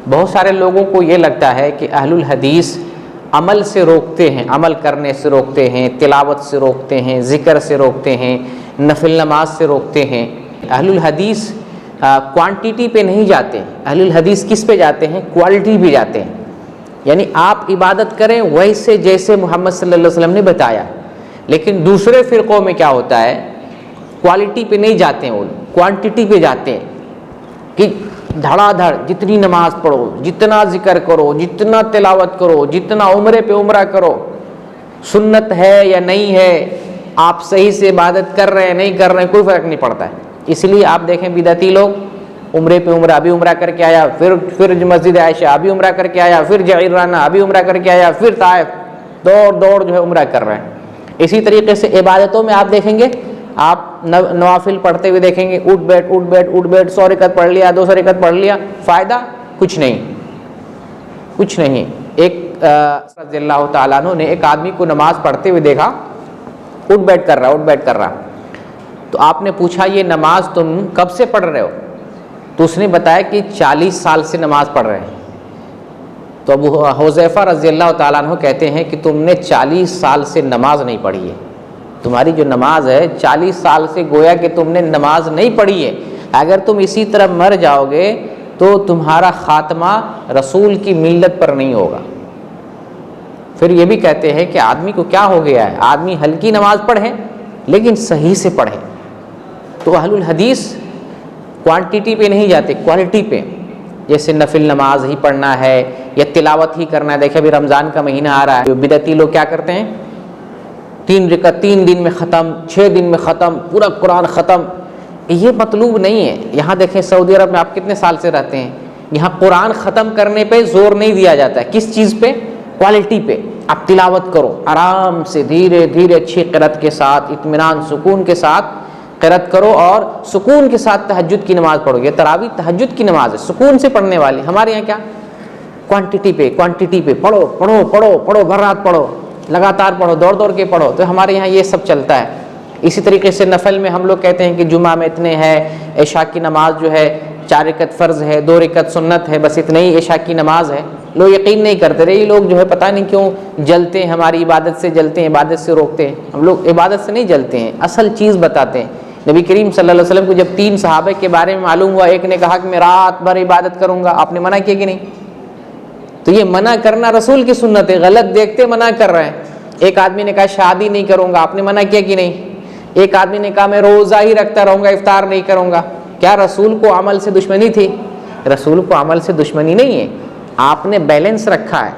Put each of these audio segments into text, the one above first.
بہت سارے لوگوں کو یہ لگتا ہے کہ اہل الحدیث عمل سے روکتے ہیں، عمل کرنے سے روکتے ہیں، تلاوت سے روکتے ہیں، ذکر سے روکتے ہیں، نفل نماز سے روکتے ہیں۔ اہل الحدیث کوانٹیٹی پہ نہیں جاتے، اہل الحدیث کس پہ جاتے ہیں؟ کوالٹی پہ جاتے ہیں۔ یعنی آپ عبادت کریں ویسے جیسے محمد صلی اللہ علیہ وسلم نے بتایا۔ لیکن دوسرے فرقوں میں کیا ہوتا ہے؟ کوالٹی پہ نہیں جاتے ہیں، وہ کوانٹیٹی پہ جاتے ہیں کہ دھڑا دھڑ جتنی نماز پڑھو، جتنا ذکر کرو، جتنا تلاوت کرو، جتنا عمرے پہ عمرہ کرو، سنت ہے یا نہیں ہے، آپ صحیح سے عبادت کر رہے ہیں نہیں کر رہے ہیں، کوئی فرق نہیں پڑتا ہے۔ اس لیے آپ دیکھیں بدعتی لوگ عمرے پہ عمرہ، ابھی عمرہ کر کے آیا، پھر مسجد عائشہ ابھی عمرہ کر کے آیا، پھر جعرانہ ابھی عمرہ کر کے آیا، پھر طائف، دوڑ جو ہے عمرہ کر رہے ہیں۔ اسی طریقے سے عبادتوں میں آپ دیکھیں گے، آپ نوافل پڑھتے ہوئے دیکھیں گے، اٹھ بیٹھ 100 رکعت پڑھ لیا، 200 رکعت پڑھ لیا، فائدہ کچھ نہیں۔ ایک رضی اللہ تعالیٰ عنہ نے ایک آدمی کو نماز پڑھتے ہوئے دیکھا، اٹھ بیٹھ کر رہا۔ تو آپ نے پوچھا یہ نماز تم کب سے پڑھ رہے ہو؟ تو اس نے بتایا کہ 40 سال سے نماز پڑھ رہے ہیں۔ تو ابو حذیفہ رضی اللہ تعالیٰ عنہ کہتے ہیں کہ تم نے 40 سال سے نماز نہیں پڑھی ہے، تمہاری جو نماز ہے 40 سال سے گویا کہ تم نے نماز نہیں پڑھی ہے۔ اگر تم اسی طرح مر جاؤ گے تو تمہارا خاتمہ رسول کی ملت پر نہیں ہوگا۔ پھر یہ بھی کہتے ہیں کہ آدمی کو کیا ہو گیا ہے، آدمی ہلکی نماز پڑھے لیکن صحیح سے پڑھے۔ تو اہل الحدیث کوانٹیٹی پہ نہیں جاتے، کوالٹی پہ، جیسے نفل نماز ہی پڑھنا ہے یا تلاوت ہی کرنا ہے۔ دیکھیں ابھی رمضان کا مہینہ آ رہا ہے، جو بدعتی لوگ کیا کرتے ہیں، 3 رکعت 3 دن میں ختم، 6 دن میں ختم، پورا قرآن ختم۔ یہ مطلوب نہیں ہے۔ یہاں دیکھیں سعودی عرب میں آپ کتنے سال سے رہتے ہیں، یہاں قرآن ختم کرنے پہ زور نہیں دیا جاتا ہے۔ کس چیز پہ؟ کوالٹی پہ۔ آپ تلاوت کرو آرام سے، دھیرے دھیرے، اچھی قرأت کے ساتھ، اطمینان سکون کے ساتھ قرأت کرو، اور سکون کے ساتھ تہجد کی نماز پڑھو۔ یہ تراویح تہجد کی نماز ہے، سکون سے پڑھنے والی۔ ہمارے یہاں کیا؟ کوانٹیٹی پہ پڑھو، بھر رات پڑھو، لگاتار پڑھو، دوڑ کے پڑھو۔ تو ہمارے یہاں یہ سب چلتا ہے۔ اسی طریقے سے نفل میں ہم لوگ کہتے ہیں کہ جمعہ میں اتنے ہے، عشاء کی نماز جو ہے 4 رکعت فرض ہے، 2 رکعت سنت ہے، بس اتنا ہی عشاء کی نماز ہے۔ لوگ یقین نہیں کرتے رہے، یہ لوگ جو ہے پتہ نہیں کیوں جلتے ہیں، ہماری عبادت سے جلتے ہیں، عبادت سے روکتے ہیں۔ ہم لوگ عبادت سے نہیں جلتے ہیں، اصل چیز بتاتے ہیں۔ نبی کریم صلی اللہ علیہ وسلم کو جب 3 صحابہ کے بارے میں معلوم ہوا، ایک نے کہا کہ میں رات بھر عبادت کروں گا، آپ نے منع کیا کہ نہیں؟ تو یہ منع کرنا رسول کی سنت ہے، غلط دیکھتے منع کر رہے ہیں۔ ایک آدمی نے کہا شادی نہیں کروں گا، آپ نے منع کیا کہ نہیں؟ ایک آدمی نے کہا میں روزہ ہی رکھتا رہوں گا، افطار نہیں کروں گا۔ کیا رسول کو عمل سے دشمنی تھی؟ رسول کو عمل سے دشمنی نہیں ہے، آپ نے بیلنس رکھا ہے۔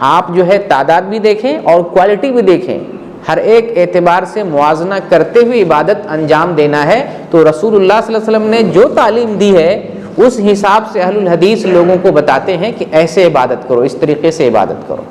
آپ جو ہے تعداد بھی دیکھیں اور کوالٹی بھی دیکھیں، ہر ایک اعتبار سے موازنہ کرتے ہوئے عبادت انجام دینا ہے۔ تو رسول اللہ صلی اللہ علیہ وسلم نے جو تعلیم دی ہے اس حساب سے اہل الحدیث لوگوں کو بتاتے ہیں کہ ایسے عبادت کرو، اس طریقے سے عبادت کرو۔